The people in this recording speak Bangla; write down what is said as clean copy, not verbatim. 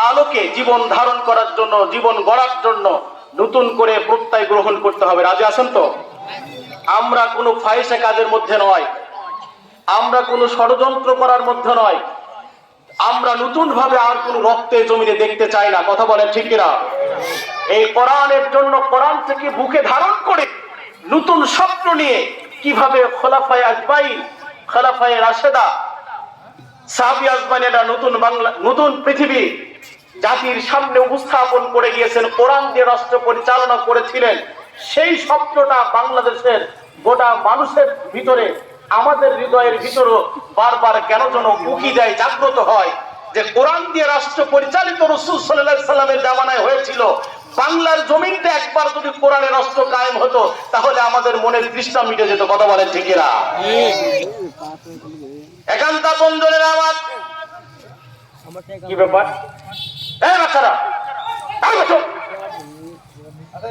আলোকে জীবন ধারণ করার জন্য, জীবন গড়ার জন্য নতুন করে প্রত্যয় গ্রহণ করতে হবে। রাজি আছেন তো? আমরা কোনো ফাহিশা কাজের মধ্যে নয়, আমরা কোনো ষড়যন্ত্র করার মধ্যে নয়, আমরা নতুন ভাবে আর কোন রক্তের জমিনে দেখতে চাই না। কথা বলেন ঠিক কিনা? এই কোরআনের জন্য, কোরআন থেকে বুকে ধারণ করে নতুন স্বপ্ন নিয়ে কিভাবে খোলাফায়ে আজমাইন, খোলাফায়ে রাশেদা, সাহাবী আজমাইনেরা নতুন বাংলা, নতুন পৃথিবী জাতির সামনে উপস্থাপন করে গিয়েছেন, কোরআন দিয়ে রাষ্ট্র পরিচালনা করেছিলেন, সেই স্বপ্নটা বাংলাদেশের গোটা মানুষের ভিতরে, আমাদের হৃদয়ের ভিতরও বারবার কেন যেন উকি দেয়, জাগ্রত হয় যে কোরআন দিয়ে রাষ্ট্র পরিচালিত রাসূল সাল্লাল্লাহু আলাইহি সাল্লামের জামানায় হয়েছিল। বাংলার জমিনটা একবার যদি কোরআনের রাষ্ট্র কায়েম হতো তাহলে আমাদের মনের তৃষ্ণা মিটে যেত। কথা বলেন ঠিক কিনা? একান্ত বন্ধুদের আমার কি ব্যাপার? এই বাচ্চারা, এই বাচ্চা, আরে